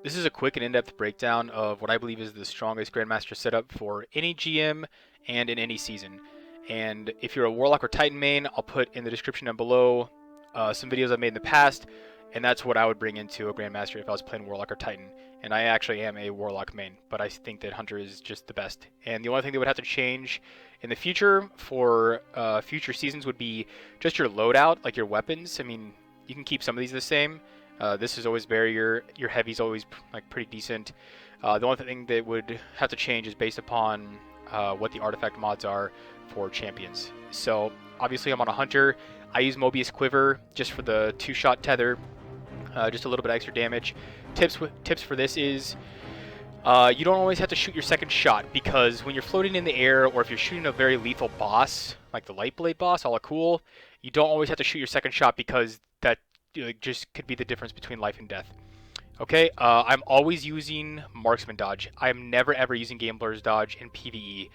This is a quick and in-depth breakdown of what I believe is the strongest Grandmaster setup for any GM and in any season. And if you're a Warlock or Titan main, I'll put in the description down below some videos I've made in the past, and that's what I would bring into a Grandmaster if I was playing Warlock or Titan. And I actually am a Warlock main, but I think that Hunter is just the best. And the only thing that would have to change in the future for future seasons would be just your loadout, like your weapons. I mean, you can keep some of these the same. This is always barrier. Your heavy's always like pretty decent. The only thing that would have to change is based upon what the artifact mods are for champions. So obviously I'm on a hunter. I use Mobius Quiver just for the 2-shot tether, just a little bit extra damage. Tips for this is you don't always have to shoot your second shot, because when you're floating in the air or if you're shooting a very lethal boss like the Lightblade boss, all cool, you don't always have to shoot your second shot, because that just could be the difference between life and death. Okay, I'm always using Marksman Dodge. I am never ever using Gambler's Dodge in PvE.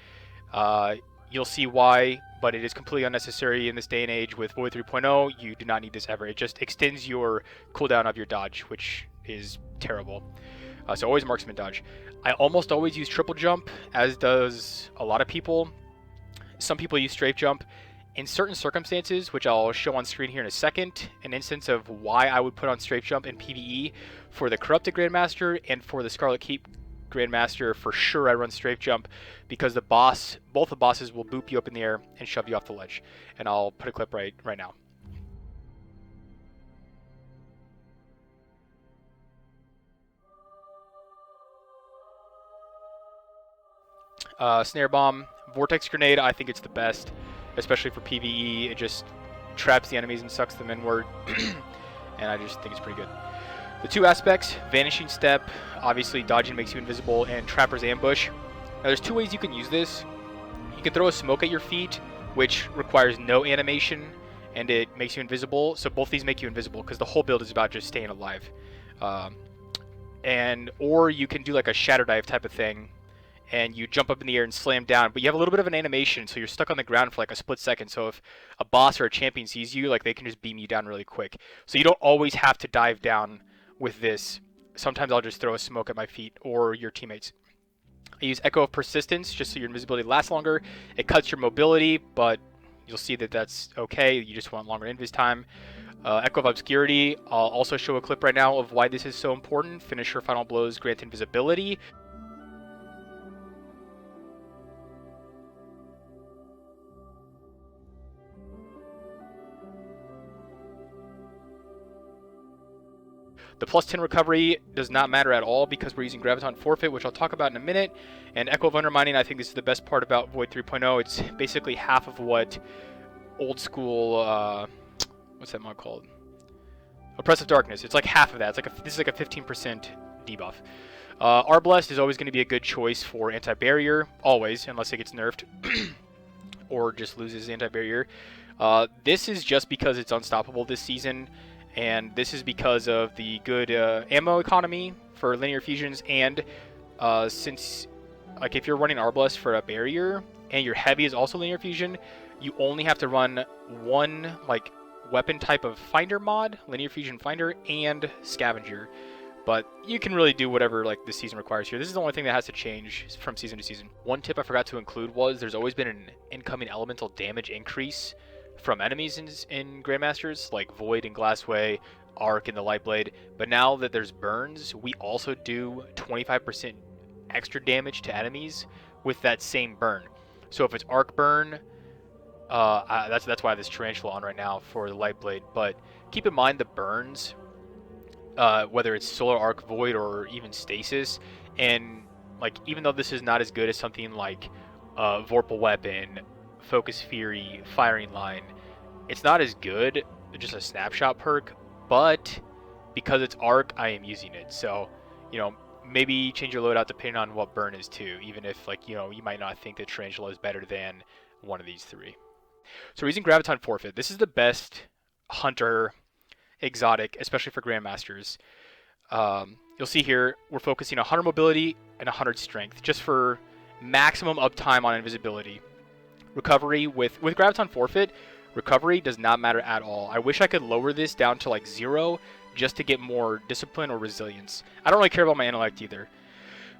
You'll see why, but it is completely unnecessary in this day and age with Void 3.0. You do not need this ever. It just extends your cooldown of your dodge, which is terrible. So always Marksman Dodge. I almost always use Triple Jump, as does a lot of people. Some people use Strafe Jump. In certain circumstances, which I'll show on screen here in a second, an instance of why I would put on Strafe Jump in PvE for the Corrupted Grandmaster and for the Scarlet Keep Grandmaster, for sure I run Strafe Jump, because both the bosses will boop you up in the air and shove you off the ledge. And I'll put a clip right now. Snare Bomb, Vortex Grenade, I think it's the best, especially for PvE. It just traps the enemies and sucks them inward, and I just think it's pretty good. The two aspects, Vanishing Step, obviously dodging makes you invisible, and Trapper's Ambush. Now there's two ways you can use this. You can throw a smoke at your feet, which requires no animation, and it makes you invisible. So both these make you invisible, because the whole build is about just staying alive. Or you can do like a Shatter Dive type of thing, and you jump up in the air and slam down, but you have a little bit of an animation, so you're stuck on the ground for like a split second. So if a boss or a champion sees you, like, they can just beam you down really quick. So you don't always have to dive down with this. Sometimes I'll just throw a smoke at my feet or your teammates. I use Echo of Persistence just so your invisibility lasts longer. It cuts your mobility, but you'll see that that's okay. You just want longer invis time. Echo of Obscurity, I'll also show a clip right now of why this is so important. Finisher Final Blows grant invisibility. The plus 10 recovery does not matter at all, because we're using Graviton Forfeit, which I'll talk about in a minute. And Echo of Undermining, I think this is the best part about Void 3.0. It's basically half of what old school, what's that mod called? Oppressive Darkness. It's like half of that. It's like this is like a 15% debuff. Arblast is always going to be a good choice for anti-barrier, always, unless it gets nerfed or just loses anti-barrier. This is just because it's unstoppable this season. And this is because of the good ammo economy for linear fusions, and since, like, if you're running Arblast for a barrier and your heavy is also linear fusion, you only have to run one like weapon type of finder mod, linear fusion finder, and scavenger. But you can really do whatever like this season requires here. This is the only thing that has to change from season to season. One tip I forgot to include was there's always been an incoming elemental damage increase from enemies in Grandmasters, like Void and Glassway, Arc and the Lightblade. But now that there's burns, we also do 25% extra damage to enemies with that same burn. So if it's Arc burn, that's why I have this Tarantula on right now for the Lightblade. But keep in mind the burns, whether it's Solar Arc, Void, or even Stasis, and like, even though this is not as good as something like Vorpal Weapon, Focus Fury, Firing Line, it's not as good, just a snapshot perk, but because it's Arc, I am using it. So, you know, maybe change your loadout depending on what burn is too, even if, like, you know, you might not think that Tarantula is better than one of these three. So we're using Graviton Forfeit. This is the best hunter exotic, especially for Grandmasters. You'll see here, we're focusing on 100 mobility and 100 strength, just for maximum uptime on invisibility. Recovery with Graviton Forfeit, recovery does not matter at all. I wish I could lower this down to like 0, just to get more discipline or resilience. I don't really care about my intellect either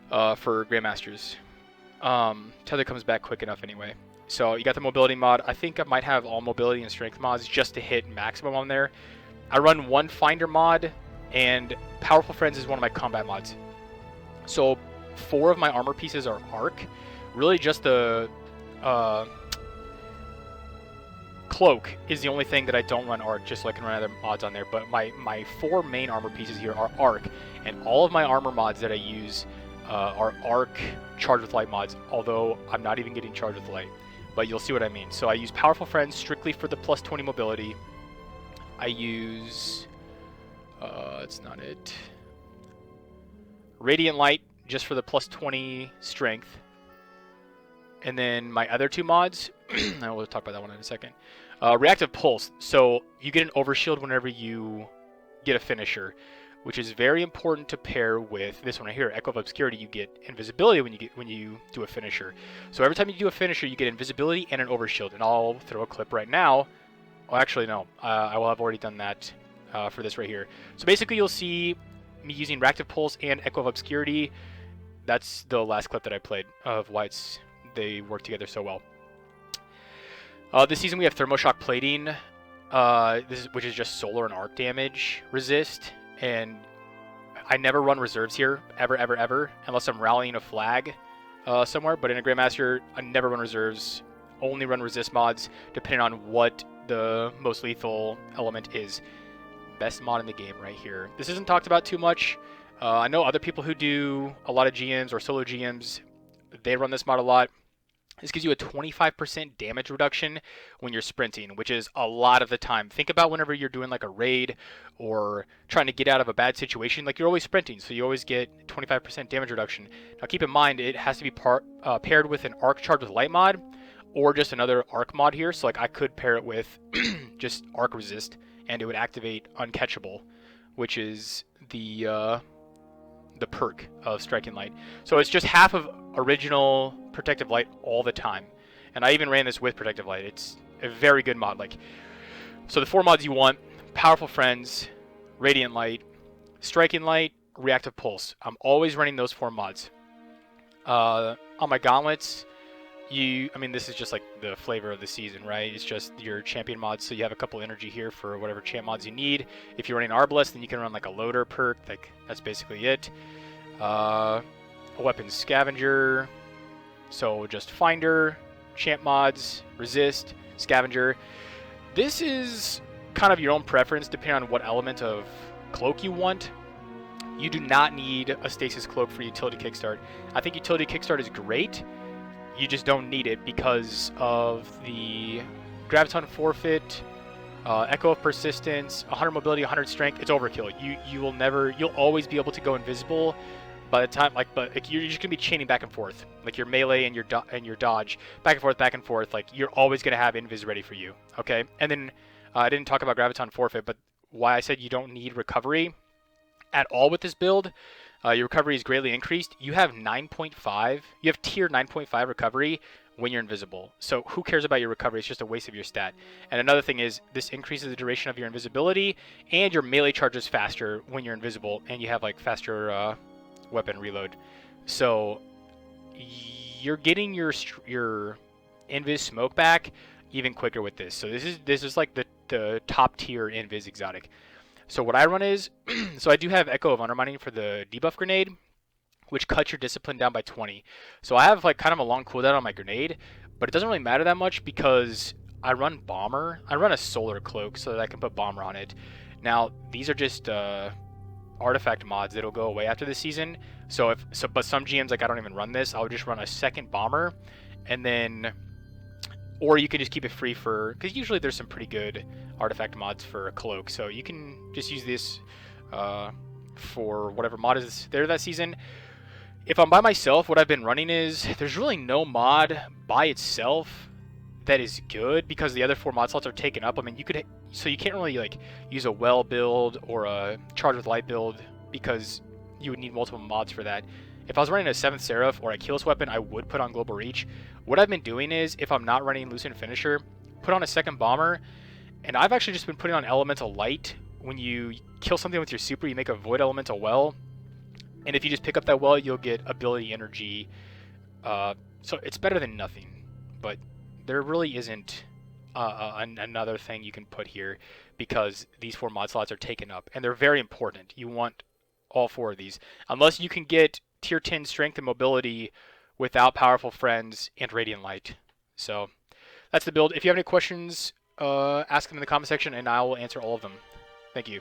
for Grandmasters. Tether comes back quick enough anyway. So you got the mobility mod. I think I might have all mobility and strength mods just to hit maximum on there. I run one finder mod, and Powerful Friends is one of my combat mods. So 4 of my armor pieces are arc. Really just the cloak is the only thing that I don't run arc, just so I can run other mods on there. But my 4 main armor pieces here are arc, and all of my armor mods that I use are arc charged with light mods, although I'm not even getting charged with light. But you'll see what I mean. So I use Powerful Friends strictly for the plus 20 mobility. I use... it's not it. Radiant Light just for the plus 20 strength. And then my other 2 mods, I will talk about that one in a second. Reactive Pulse. So you get an overshield whenever you get a finisher, which is very important to pair with this one right here, Echo of Obscurity. You get invisibility when you do a finisher. So every time you do a finisher, you get invisibility and an overshield. And I'll throw a clip right now. Oh, actually, no. I will have already done that for this right here. So basically, you'll see me using Reactive Pulse and Echo of Obscurity. That's the last clip that I played of why they work together so well. This season we have Thermoshock Plating, which is just solar and arc damage resist. And I never run reserves here, ever, unless I'm rallying a flag somewhere. But in a Grandmaster, I never run reserves. Only run resist mods, depending on what the most lethal element is. Best mod in the game right here. This isn't talked about too much. I know other people who do a lot of GMs or solo GMs, they run this mod a lot. This gives you a 25% damage reduction when you're sprinting, which is a lot of the time. Think about whenever you're doing like a raid or trying to get out of a bad situation, like you're always sprinting, so you always get 25% damage reduction. Now keep in mind, it has to be paired with an arc charge with light mod, or just another arc mod here. So like I could pair it with just arc resist, and it would activate uncatchable, which is the perk of striking light. So it's just half of original protective light all the time, and I even ran this with protective light. It's a very good mod. Like, so the 4 mods you want: Powerful Friends, Radiant Light, Striking Light, Reactive Pulse. I'm always running those 4 mods. On my gauntlets, I mean, this is just like the flavor of the season, right? It's just your champion mods, so you have a couple energy here for whatever champ mods you need. If you're running Arbalest, then you can run like a loader perk. Like, that's basically it. A weapon scavenger, so just finder, champ mods, resist, scavenger. This is kind of your own preference depending on what element of cloak you want. You do not need a stasis cloak for utility kickstart. I think utility kickstart is great. You just don't need it because of the Graviton forfeit, Echo of Persistence, 100 mobility, 100 strength. It's overkill. You'll always be able to go invisible by the time, but you're just gonna be chaining back and forth, like your melee and your dodge, back and forth. Like, you're always gonna have invis ready for you. Okay, and then I didn't talk about Graviton forfeit, but why I said you don't need recovery at all with this build. Your recovery is greatly increased. You have 9.5. You have tier 9.5 recovery when you're invisible. So who cares about your recovery? It's just a waste of your stat. And another thing is, this increases the duration of your invisibility, and your melee charges faster when you're invisible, and you have like faster weapon reload. So you're getting your invis smoke back even quicker with this. So this is like the top tier invis exotic. So what I run is, so I do have Echo of Undermining for the debuff grenade, which cuts your discipline down by 20. So I have like kind of a long cooldown on my grenade, but it doesn't really matter that much because I run Bomber. I run a solar cloak so that I can put Bomber on it. Now, these are just artifact mods that'll go away after this season. But some GMs, like, I don't even run this. I would just run a second Bomber, and then, or you can just keep it free because usually there's some pretty good artifact mods for a cloak, so you can just use this for whatever mod is there that season. If I'm by myself, what I've been running is, there's really no mod by itself that is good because the other 4 mod slots are taken up. I mean, you can't really like use a well build or a charge with light build because you would need multiple mods for that. If I was running a 7th Seraph or a keyless weapon, I would put on Global Reach. What I've been doing is, if I'm not running Lucent Finisher, put on a second Bomber. And I've actually just been putting on Elemental Light when you kill something with your super, you make a void elemental well, and if you just pick up that well, you'll get ability energy. So it's better than nothing, but there really isn't another thing you can put here because these 4 mod slots are taken up, and they're very important. You want all 4 of these, unless you can get tier 10 strength and mobility without powerful friends and radiant light. So that's the build. If you have any questions, ask them in the comment section, and I will answer all of them. Thank you.